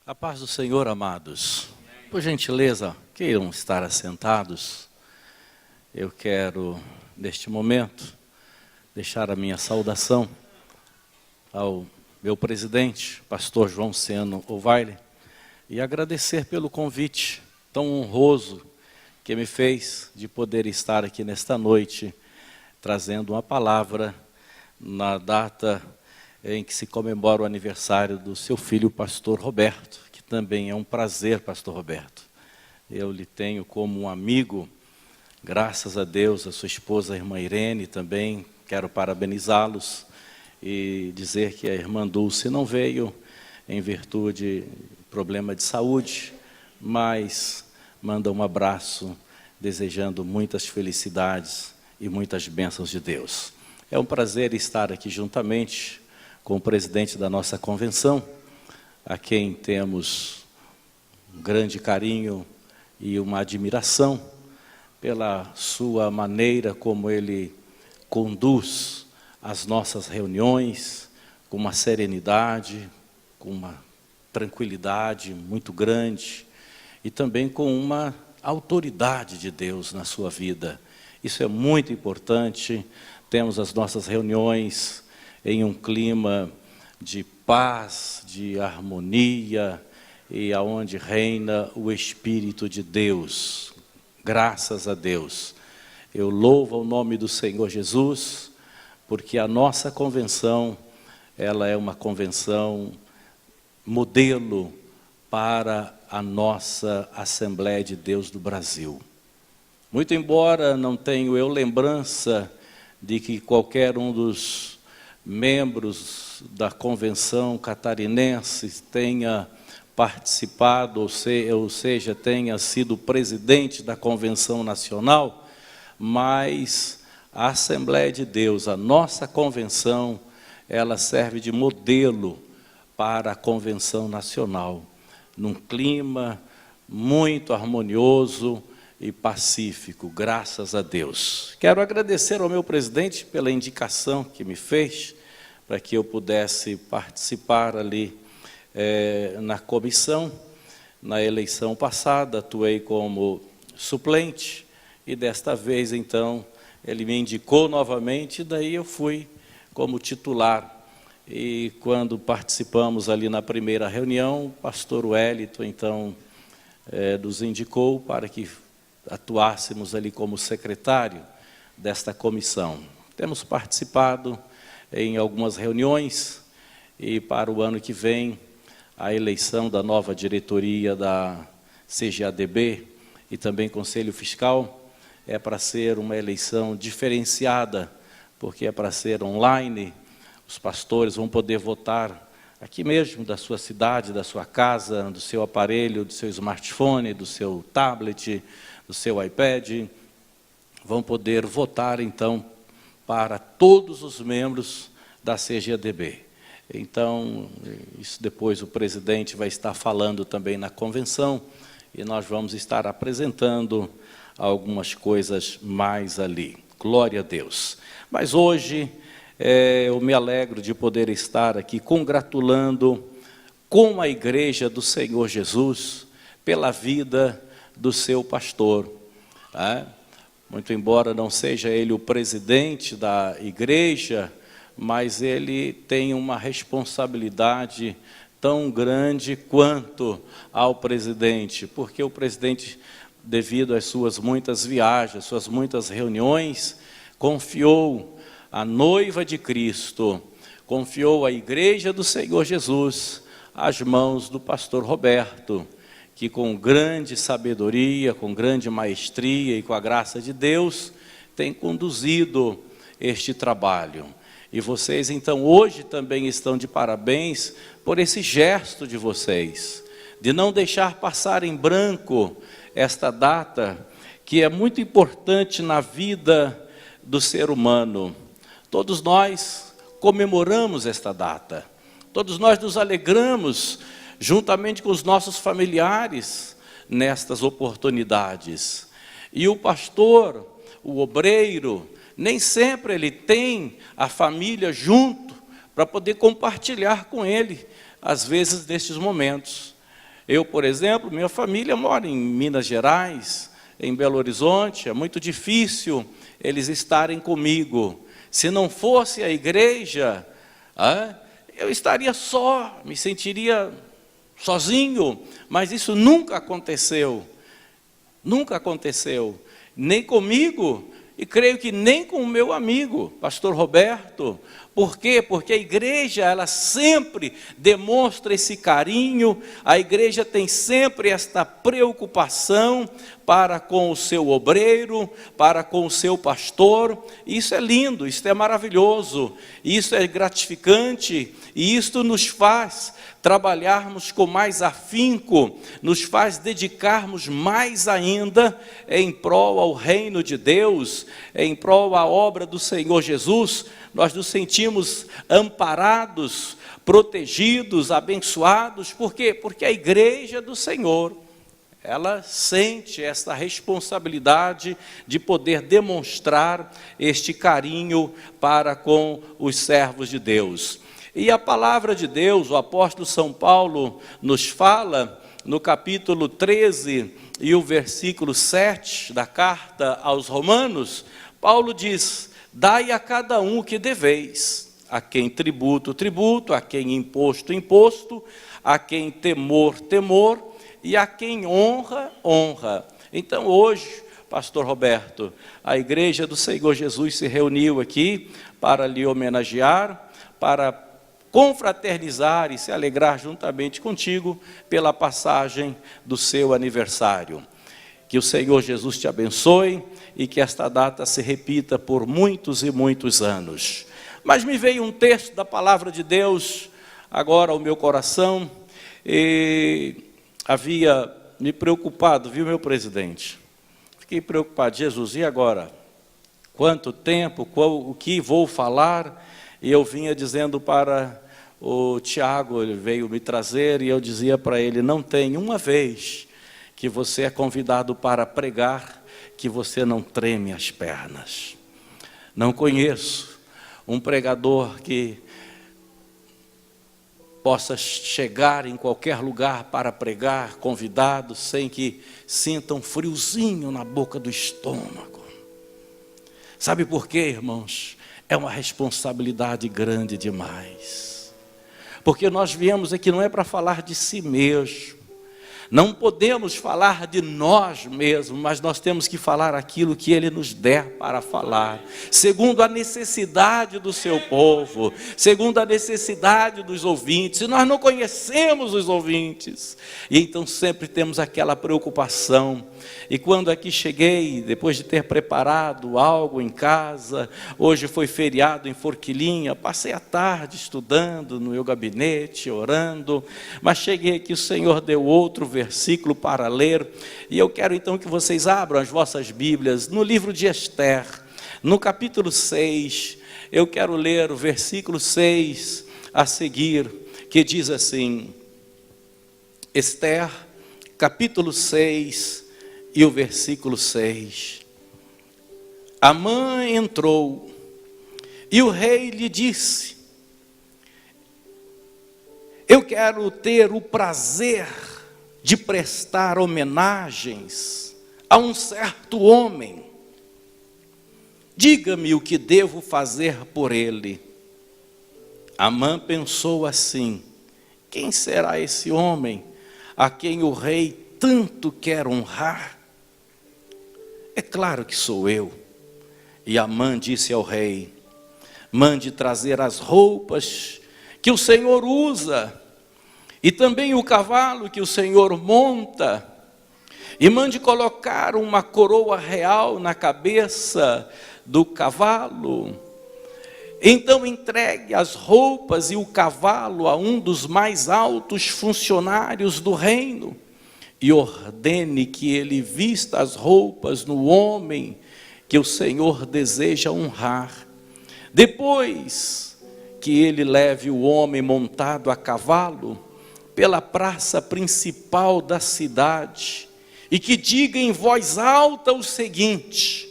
A paz do Senhor, amados. Por gentileza, queiram estar assentados. Eu quero, neste momento, deixar a minha saudação ao meu presidente, pastor João Seno Ovaile, e agradecer pelo convite tão honroso que me fez de poder estar aqui nesta noite, trazendo uma palavra na data em que se comemora o aniversário do seu filho, pastor Roberto, que também é um prazer, pastor Roberto. Eu lhe tenho como um amigo, graças a Deus, a sua esposa, a irmã Irene, também quero parabenizá-los e dizer que a irmã Dulce não veio em virtude de problema de saúde, mas manda um abraço, desejando muitas felicidades e muitas bênçãos de Deus. É um prazer estar aqui juntamente com o presidente da nossa convenção, a quem temos um grande carinho e uma admiração pela sua maneira como ele conduz as nossas reuniões, com uma serenidade, com uma tranquilidade muito grande e também com uma autoridade de Deus na sua vida. Isso é muito importante. Temos as nossas reuniões em um clima de paz, de harmonia, e aonde reina o Espírito de Deus. Graças a Deus. Eu louvo o nome do Senhor Jesus, porque a nossa convenção, ela é uma convenção modelo para a nossa Assembleia de Deus do Brasil. Muito embora não tenho eu lembrança de que qualquer um dos membros da convenção catarinense tenha participado, ou seja, tenha sido presidente da convenção nacional, mas a Assembleia de Deus, a nossa convenção, ela serve de modelo para a convenção nacional, num clima muito harmonioso e pacífico, graças a Deus. Quero agradecer ao meu presidente pela indicação que me fez, para que eu pudesse participar ali na comissão. Na eleição passada, atuei como suplente, e desta vez, então, ele me indicou novamente, e daí eu fui como titular. E quando participamos ali na primeira reunião, o pastor Wellington, então, nos indicou para que atuássemos ali como secretário desta comissão. Temos participado em algumas reuniões, e para o ano que vem, a eleição da nova diretoria da CGADB e também Conselho Fiscal é para ser uma eleição diferenciada, porque é para ser online. Os pastores vão poder votar aqui mesmo, da sua cidade, da sua casa, do seu aparelho, do seu smartphone, do seu tablet, do seu iPad. Vão poder votar, então, para todos os membros da CGADB. Então, isso depois o presidente vai estar falando também na convenção, e nós vamos estar apresentando algumas coisas mais ali. Glória a Deus. Mas hoje, eu me alegro de poder estar aqui congratulando com a Igreja do Senhor Jesus pela vida do seu pastor. Muito embora não seja ele o presidente da igreja, mas ele tem uma responsabilidade tão grande quanto ao presidente, porque o presidente, devido às suas muitas viagens, suas muitas reuniões, confiou a noiva de Cristo, confiou a Igreja do Senhor Jesus às mãos do pastor Roberto, que com grande sabedoria, com grande maestria e com a graça de Deus, tem conduzido este trabalho. E vocês, então, hoje também estão de parabéns por esse gesto de vocês, de não deixar passar em branco esta data, que é muito importante na vida do ser humano. Todos nós comemoramos esta data, todos nós nos alegramos juntamente com os nossos familiares nestas oportunidades. E o pastor, o obreiro, nem sempre ele tem a família junto para poder compartilhar com ele, às vezes, destes momentos. Eu, por exemplo, minha família mora em Minas Gerais, em Belo Horizonte, é muito difícil eles estarem comigo. Se não fosse a igreja, eu estaria só, me sentiria sozinho, mas isso nunca aconteceu, nem comigo, e creio que nem com o meu amigo, pastor Roberto. Por quê? Porque a igreja, ela sempre demonstra esse carinho, a igreja tem sempre esta preocupação para com o seu obreiro, para com o seu pastor. Isso é lindo, isso é maravilhoso, isso é gratificante, e isto nos faz trabalharmos com mais afinco, nos faz dedicarmos mais ainda em prol ao reino de Deus, em prol à obra do Senhor Jesus. Nós nos sentimos amparados, protegidos, abençoados. Por quê? Porque a igreja do Senhor, ela sente esta responsabilidade de poder demonstrar este carinho para com os servos de Deus. E a palavra de Deus, o apóstolo São Paulo nos fala, no capítulo 13 e o versículo 7 da carta aos Romanos, Paulo diz: dai a cada um o que deveis, a quem tributo, tributo, a quem imposto, imposto, a quem temor, temor, e a quem honra, honra. Então hoje, pastor Roberto, a igreja do Senhor Jesus se reuniu aqui para lhe homenagear, para confraternizar e se alegrar juntamente contigo pela passagem do seu aniversário. Que o Senhor Jesus te abençoe e que esta data se repita por muitos e muitos anos. Mas me veio um texto da palavra de Deus agora ao meu coração, e havia me preocupado, viu, meu presidente? Fiquei preocupado. Jesus, e agora? Quanto tempo? O que vou falar? E eu vinha dizendo para o Tiago, ele veio me trazer, e eu dizia para ele: não tem uma vez que você é convidado para pregar que você não treme as pernas. Não conheço um pregador que possa chegar em qualquer lugar para pregar, convidado, sem que sinta um friozinho na boca do estômago. Sabe por quê, irmãos? É uma responsabilidade grande demais. Porque nós viemos aqui não é para falar de si mesmo. Não podemos falar de nós mesmos, mas nós temos que falar aquilo que Ele nos der para falar, segundo a necessidade do seu povo, segundo a necessidade dos ouvintes. E nós não conhecemos os ouvintes, e então sempre temos aquela preocupação. E quando aqui cheguei, depois de ter preparado algo em casa, hoje foi feriado em Forquilinha, passei a tarde estudando no meu gabinete, orando, mas cheguei aqui, o Senhor deu outro versículo para ler, e eu quero então que vocês abram as vossas Bíblias no livro de Esther, no capítulo 6, eu quero ler o versículo 6 a seguir, que diz assim, Esther, capítulo 6, e o versículo 6. Amã entrou, e o rei lhe disse: eu quero ter o prazer de prestar homenagens a um certo homem. Diga-me o que devo fazer por ele. Amã pensou assim: quem será esse homem a quem o rei tanto quer honrar? É claro que sou eu. E Amã disse ao rei: mande trazer as roupas que o Senhor usa, e também o cavalo que o Senhor monta, e mande colocar uma coroa real na cabeça do cavalo. Então entregue as roupas e o cavalo a um dos mais altos funcionários do reino, e ordene que ele vista as roupas no homem que o Senhor deseja honrar. Depois que ele leve o homem montado a cavalo pela praça principal da cidade, e que diga em voz alta o seguinte: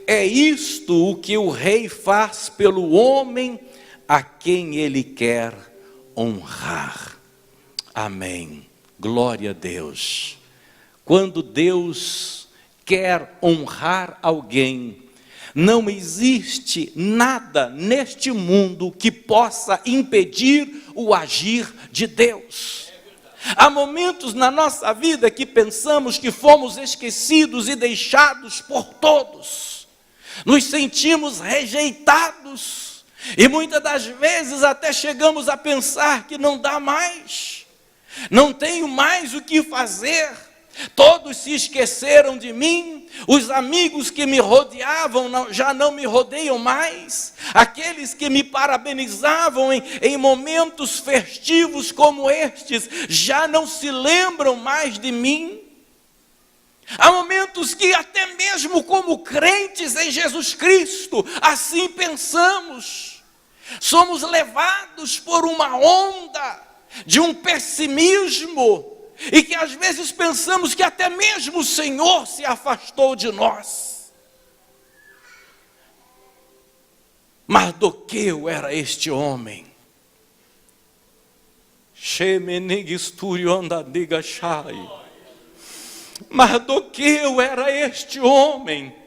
é isto o que o rei faz pelo homem a quem ele quer honrar. Amém. Glória a Deus. Quando Deus quer honrar alguém, não existe nada neste mundo que possa impedir o agir de Deus. Há momentos na nossa vida que pensamos que fomos esquecidos e deixados por todos. Nos sentimos rejeitados e muitas das vezes até chegamos a pensar que não dá mais. Não tenho mais o que fazer. Todos se esqueceram de mim, os amigos que me rodeavam já não me rodeiam mais, aqueles que me parabenizavam em momentos festivos como estes, já não se lembram mais de mim. Há momentos que até mesmo como crentes em Jesus Cristo, assim pensamos, somos levados por uma onda de um pessimismo, e que às vezes pensamos que até mesmo o Senhor se afastou de nós. Mardoqueu era este homem. Mardoqueu era este homem.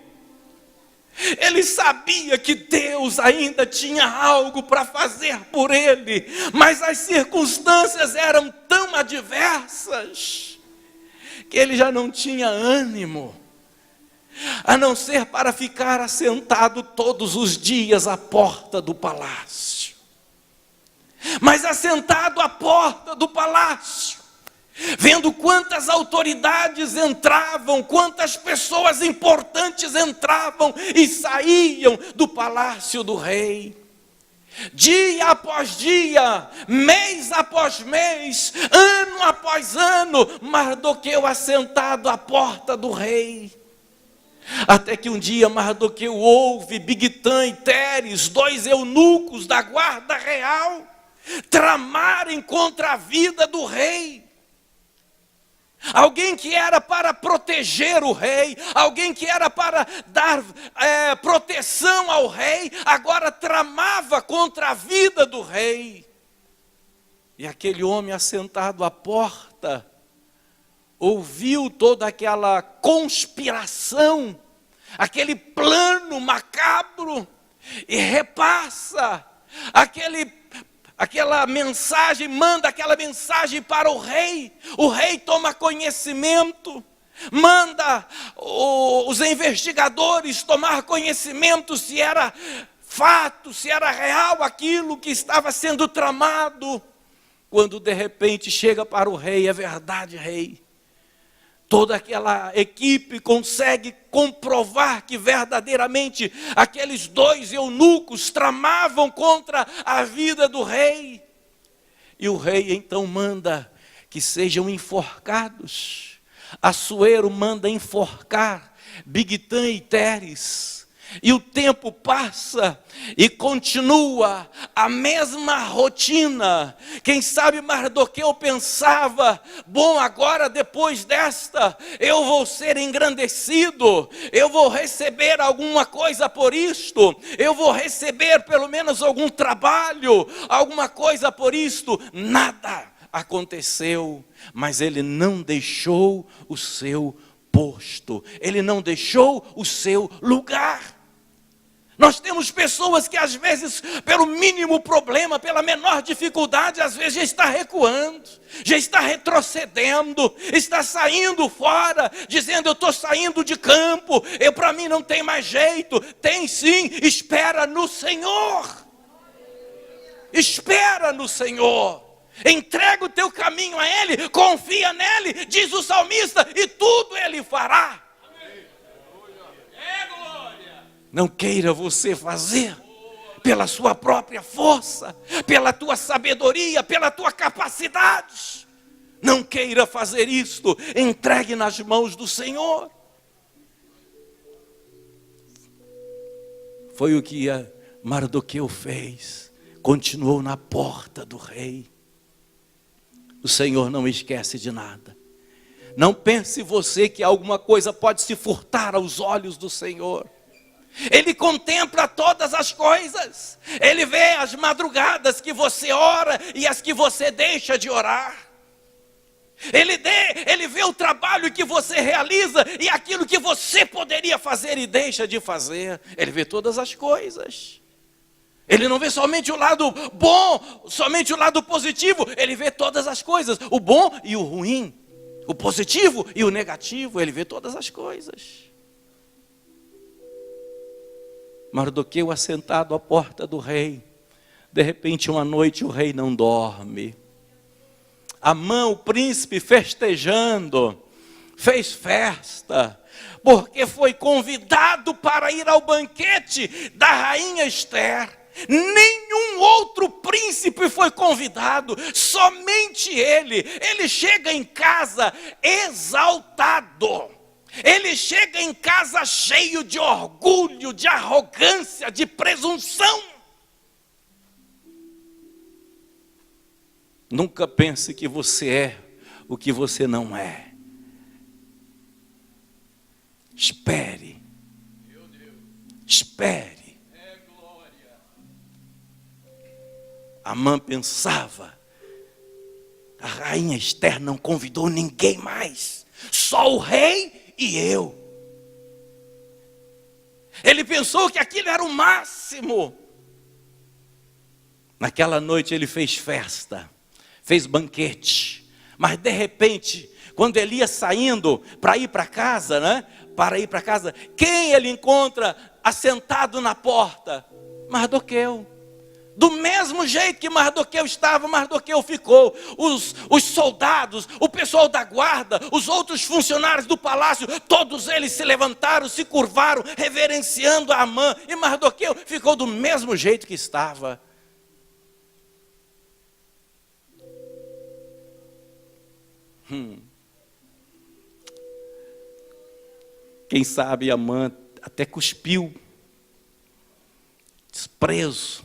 Ele sabia que Deus ainda tinha algo para fazer por ele, mas as circunstâncias eram tão adversas, que ele já não tinha ânimo, a não ser para ficar assentado todos os dias à porta do palácio. Mas assentado à porta do palácio, vendo quantas autoridades entravam, quantas pessoas importantes entravam e saíam do palácio do rei. Dia após dia, mês após mês, ano após ano, Mardoqueu assentado à porta do rei. Até que um dia Mardoqueu ouve Bigtã e Teres, 2 eunucos da guarda real, tramarem contra a vida do rei. Alguém que era para proteger o rei, alguém que era para dar proteção ao rei, agora tramava contra a vida do rei. E aquele homem assentado à porta, ouviu toda aquela conspiração, aquele plano macabro, e repassa aquela mensagem, manda aquela mensagem para o rei toma conhecimento, manda os investigadores tomar conhecimento se era fato, se era real aquilo que estava sendo tramado. Quando de repente chega para o rei, é verdade, rei. Toda aquela equipe consegue comprovar que verdadeiramente aqueles 2 eunucos tramavam contra a vida do rei. E o rei então manda que sejam enforcados. Assuero manda enforcar Bigtã e Teres. E o tempo passa e continua a mesma rotina. Quem sabe Mardoqueu pensava, bom, agora depois desta, eu vou ser engrandecido, eu vou receber alguma coisa por isto, eu vou receber pelo menos algum trabalho, alguma coisa por isto. Nada aconteceu, mas ele não deixou o seu posto, ele não deixou o seu lugar. Nós temos pessoas que às vezes, pelo mínimo problema, pela menor dificuldade, às vezes já está recuando, já está retrocedendo, está saindo fora, dizendo, eu estou saindo de campo, para mim não tem mais jeito. Tem sim, espera no Senhor. Espera no Senhor. Entrega o teu caminho a Ele, confia nele, diz o salmista, e tudo Ele fará. Não queira você fazer pela sua própria força, pela tua sabedoria, pela tua capacidade. Não queira fazer isto, entregue nas mãos do Senhor. Foi o que Mardoqueu fez, continuou na porta do rei. O Senhor não esquece de nada. Não pense você que alguma coisa pode se furtar aos olhos do Senhor. Ele contempla todas as coisas. Ele vê as madrugadas que você ora e as que você deixa de orar. Ele vê o trabalho que você realiza e aquilo que você poderia fazer e deixa de fazer. Ele vê todas as coisas. Ele não vê somente o lado bom, somente o lado positivo. Ele vê todas as coisas, o bom e o ruim, o positivo e o negativo. Ele vê todas as coisas. Mardoqueu assentado à porta do rei. De repente, uma noite, o rei não dorme. Amã, o príncipe, festejando, fez festa, porque foi convidado para ir ao banquete da rainha Ester. Nenhum outro príncipe foi convidado, somente ele. Ele chega em casa exaltado. Ele chega em casa cheio de orgulho, de arrogância, de presunção. Nunca pense que você é o que você não é. Espere. Espere. Amã pensava, a rainha Ester não convidou ninguém mais, só o rei e eu. Ele pensou que aquilo era o máximo. Naquela noite ele fez festa, fez banquete, mas de repente, quando ele ia saindo para ir para casa, quem ele encontra assentado na porta? Mardoqueu. Do mesmo jeito que Mardoqueu estava, Mardoqueu ficou. Os soldados, o pessoal da guarda, os outros funcionários do palácio, todos eles se levantaram, se curvaram, reverenciando a Amã. E Mardoqueu ficou do mesmo jeito que estava. Quem sabe Amã até cuspiu, desprezo,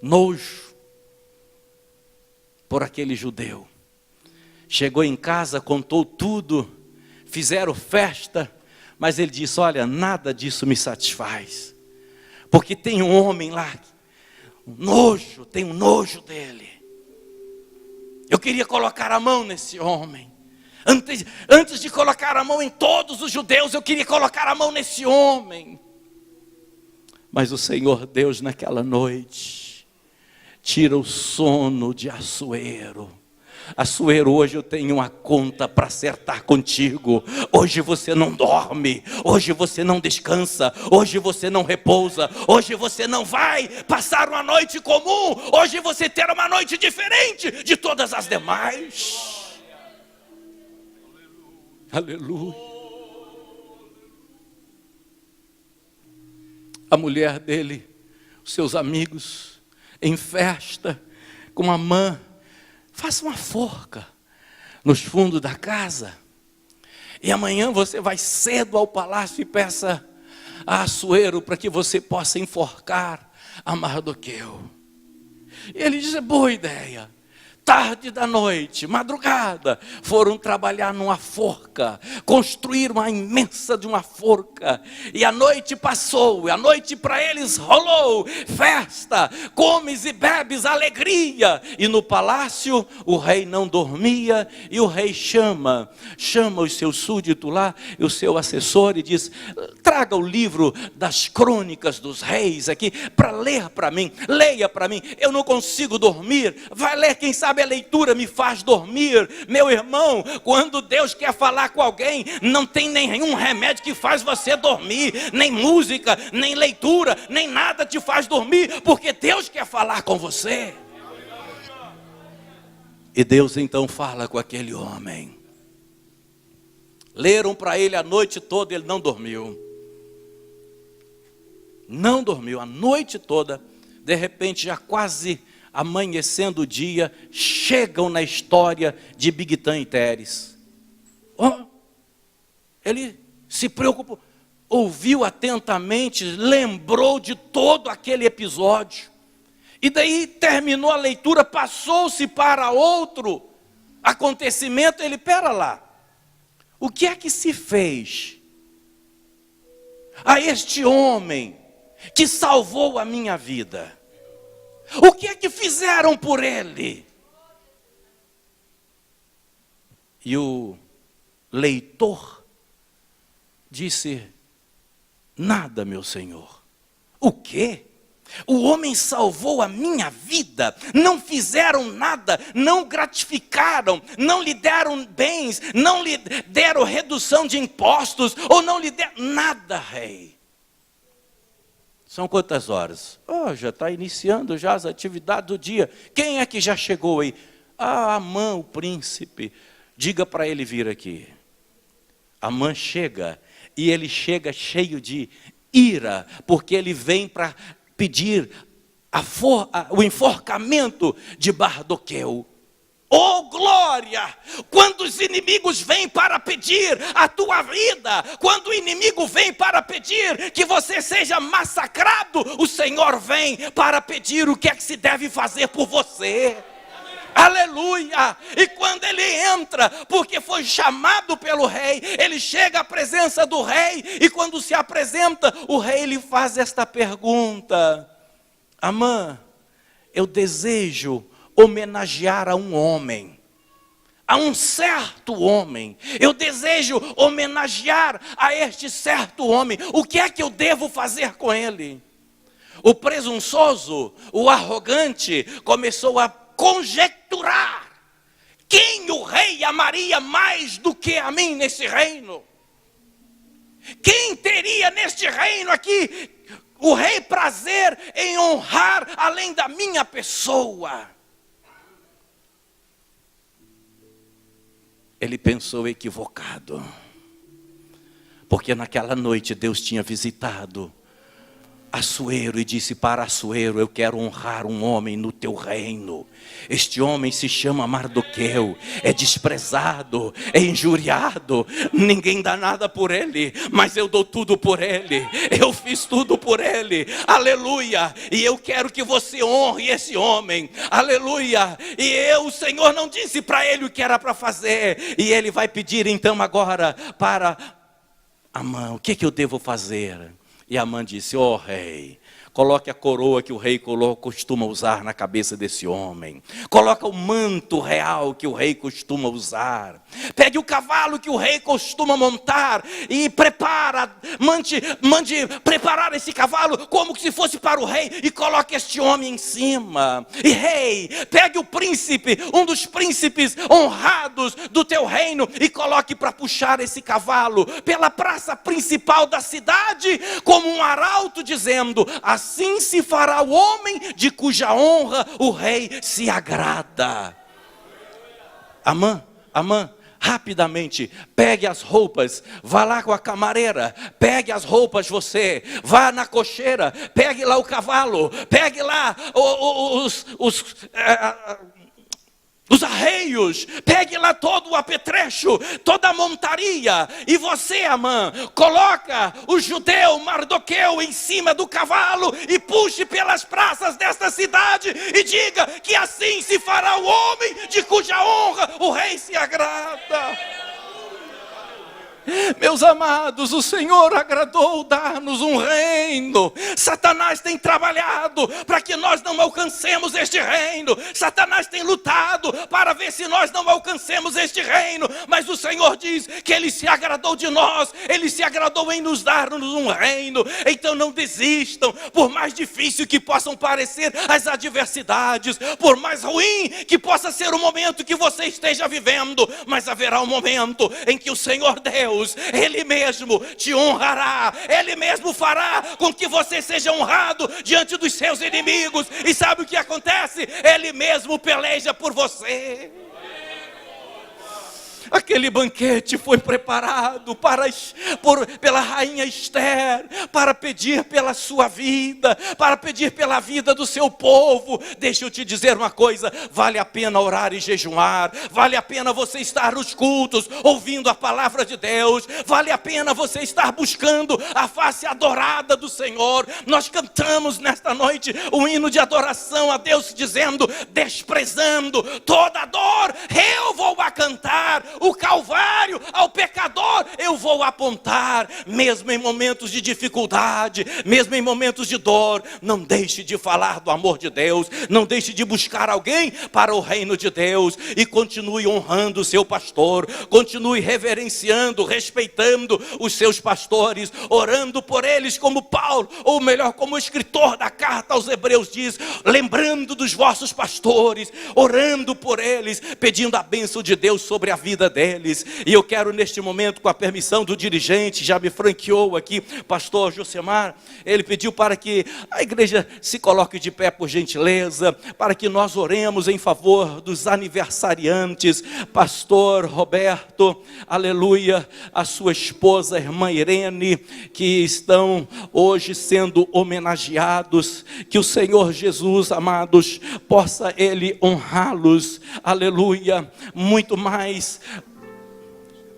nojo por aquele judeu. Chegou em casa, contou tudo, fizeram festa, mas ele disse: olha, nada disso me satisfaz, porque tem um homem lá, tenho nojo dele. Eu queria colocar a mão nesse homem. Antes de colocar a mão em todos os judeus, eu queria colocar a mão nesse homem. Mas o Senhor Deus naquela noite tira o sono de Assuero. Assuero, hoje eu tenho uma conta para acertar contigo. Hoje você não dorme, hoje você não descansa, hoje você não repousa, hoje você não vai passar uma noite comum, hoje você terá uma noite diferente de todas as demais. Aleluia. A mulher dele, os seus amigos, em festa, com Amã, faça uma forca nos fundos da casa. E amanhã você vai cedo ao palácio e peça a Assuero para que você possa enforcar a Mardoqueu. E ele diz: boa ideia. Tarde da noite, madrugada, foram trabalhar numa forca, construíram uma imensa de uma forca, e a noite passou, e a noite para eles rolou, festa, comes e bebes, alegria, e no palácio o rei não dormia, e o rei chama os seus súditos lá, e o seu assessor, e diz: traga o livro das crônicas dos reis aqui, para ler para mim, leia para mim, eu não consigo dormir, vai ler, quem sabe a leitura me faz dormir. Meu irmão, quando Deus quer falar com alguém, não tem nenhum remédio que faz você dormir, nem música, nem leitura, nem nada te faz dormir, porque Deus quer falar com você. E Deus então fala com aquele homem. Leram para ele a noite toda, ele não dormiu. Não dormiu a noite toda. De repente, já quase amanhecendo o dia, chegam na história de Bigtã e Teres. Ele se preocupou, ouviu atentamente, lembrou de todo aquele episódio. E daí terminou a leitura, passou-se para outro acontecimento. Ele, pera lá, o que é que se fez a este homem que salvou a minha vida? O que é que fizeram por ele? E o leitor disse: nada, meu senhor. O quê? O homem salvou a minha vida, não fizeram nada, não gratificaram, não lhe deram bens, não lhe deram redução de impostos, ou não lhe deram nada, rei. São quantas horas? Oh, já está iniciando já as atividades do dia. Quem é que já chegou aí? Ah, Amã, o príncipe. Diga para ele vir aqui. Amã chega, e ele chega cheio de ira, porque ele vem para pedir o enforcamento de Mardoqueu. Oh glória! Quando os inimigos vêm para pedir a tua vida, quando o inimigo vem para pedir que você seja massacrado, o Senhor vem para pedir o que é que se deve fazer por você. Aleluia! E quando ele entra, porque foi chamado pelo rei, ele chega à presença do rei, e quando se apresenta, o rei lhe faz esta pergunta: Amã, eu desejo homenagear a um homem, a um certo homem. Eu desejo homenagear a este certo homem. O que é que eu devo fazer com ele? O presunçoso, o arrogante, começou a conjecturar: quem o rei amaria mais do que a mim nesse reino? Quem teria neste reino aqui o rei prazer em honrar além da minha pessoa? Ele pensou equivocado, porque naquela noite Deus tinha visitado Assuero e disse para Assuero: eu quero honrar um homem no teu reino. Este homem se chama Mardoqueu, é desprezado, é injuriado, ninguém dá nada por ele, mas eu dou tudo por ele, eu fiz tudo por ele, aleluia, e eu quero que você honre esse homem, aleluia. E o Senhor não disse para ele o que era para fazer, e ele vai pedir então agora para Amã: o que eu devo fazer? E Amã disse: ó rei, coloque a coroa que o rei costuma usar na cabeça desse homem. Coloca o manto real que o rei costuma usar. Pegue o cavalo que o rei costuma montar e mande preparar esse cavalo como se fosse para o rei, e coloque este homem em cima. E rei, pegue o príncipe, um dos príncipes honrados do teu reino, e coloque para puxar esse cavalo pela praça principal da cidade, como um arauto, dizendo: assim se fará o homem de cuja honra o rei se agrada. Amã, rapidamente, pegue as roupas, vá lá com a camareira, pegue as roupas você, vá na cocheira, pegue lá o cavalo, pegue lá os arreios, pegue lá todo o apetrecho, toda a montaria, e você, Amã, coloca o judeu Mardoqueu em cima do cavalo e puxe pelas praças desta cidade e diga que assim se fará o homem de cuja honra o rei se agrada. Meus amados, o Senhor agradou dar-nos um reino. Satanás tem trabalhado para que nós não alcancemos este reino. Satanás tem lutado para ver se nós não alcancemos este reino. Mas o Senhor diz que Ele se agradou de nós. Ele se agradou em nos dar-nos um reino. Então não desistam, por mais difícil que possam parecer as adversidades, por mais ruim que possa ser o momento que você esteja vivendo, mas haverá um momento em que o Senhor Deus, Ele mesmo te honrará, Ele mesmo fará com que você seja honrado diante dos seus inimigos. E sabe o que acontece? Ele mesmo peleja por você. Aquele banquete foi preparado pela rainha Esther, para pedir pela sua vida, para pedir pela vida do seu povo. Deixa eu te dizer uma coisa: vale a pena orar e jejuar, vale a pena você estar nos cultos, ouvindo a palavra de Deus, vale a pena você estar buscando a face adorada do Senhor. Nós cantamos nesta noite um hino de adoração a Deus, dizendo: desprezando toda dor, eu vou a cantar. O Calvário contrário, ao pecador eu vou apontar, mesmo em momentos de dificuldade, mesmo em momentos de dor. Não deixe de falar do amor de Deus, não deixe de buscar alguém para o reino de Deus, e continue honrando o seu pastor, continue reverenciando, respeitando os seus pastores, orando por eles como Paulo, ou melhor, como o escritor da carta aos Hebreus diz, lembrando dos vossos pastores, orando por eles, pedindo a bênção de Deus sobre a vida deles. E eu quero neste momento, com a permissão do dirigente, já me franqueou aqui, pastor Josemar, ele pediu para que a igreja se coloque de pé por gentileza, para que nós oremos em favor dos aniversariantes, pastor Roberto, aleluia, a sua esposa, a irmã Irene, que estão hoje sendo homenageados. Que o Senhor Jesus, amados, possa Ele honrá-los, aleluia, muito mais.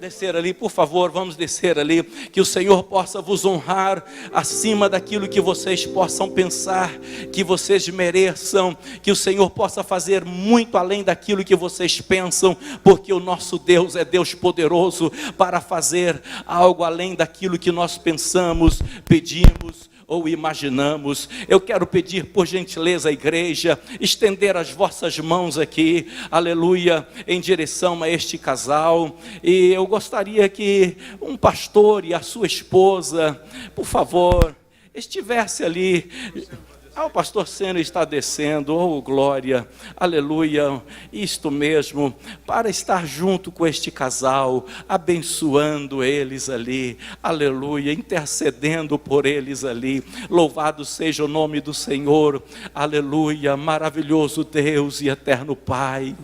Descer ali, por favor, vamos descer ali. Que o Senhor possa vos honrar acima daquilo que vocês possam pensar, que vocês mereçam. Que o Senhor possa fazer muito além daquilo que vocês pensam, porque o nosso Deus é Deus poderoso para fazer algo além daquilo que nós pensamos, pedimos ou imaginamos. Eu quero pedir por gentileza à igreja, estender as vossas mãos aqui, aleluia, em direção a este casal. E eu gostaria que um pastor e a sua esposa, por favor, estivesse ali. O pastor Sênio está descendo, oh glória, aleluia, isto mesmo, para estar junto com este casal, abençoando eles ali, aleluia, intercedendo por eles ali. Louvado seja o nome do Senhor, aleluia, maravilhoso Deus e eterno Pai.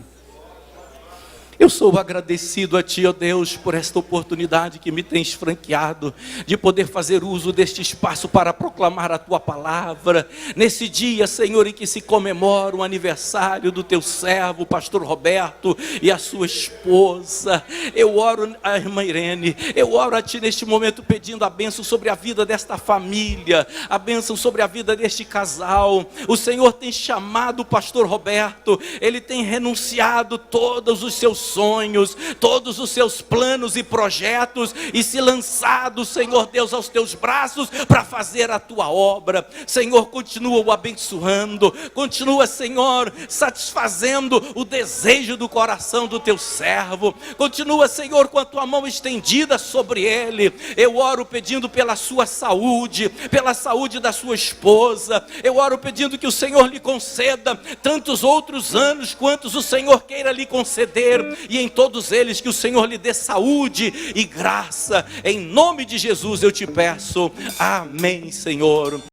Eu sou agradecido a Ti, ó Deus, por esta oportunidade que me tens franqueado, de poder fazer uso deste espaço para proclamar a Tua palavra. Nesse dia, Senhor, em que se comemora o aniversário do Teu servo, pastor Roberto, e a sua esposa, eu oro a irmã Irene, eu oro a Ti neste momento pedindo a bênção sobre a vida desta família, a bênção sobre a vida deste casal. O Senhor tem chamado o pastor Roberto, ele tem renunciado todos os seus sonhos, todos os seus planos e projetos, e se lançado, Senhor Deus, aos teus braços para fazer a tua obra. Senhor, continua o abençoando, continua, Senhor, satisfazendo o desejo do coração do teu servo, continua, Senhor, com a tua mão estendida sobre ele. Eu oro pedindo pela sua saúde, pela saúde da sua esposa. Eu oro pedindo que o Senhor lhe conceda tantos outros anos quantos o Senhor queira lhe conceder, e em todos eles que o Senhor lhe dê saúde e graça. Em nome de Jesus eu te peço, amém, Senhor.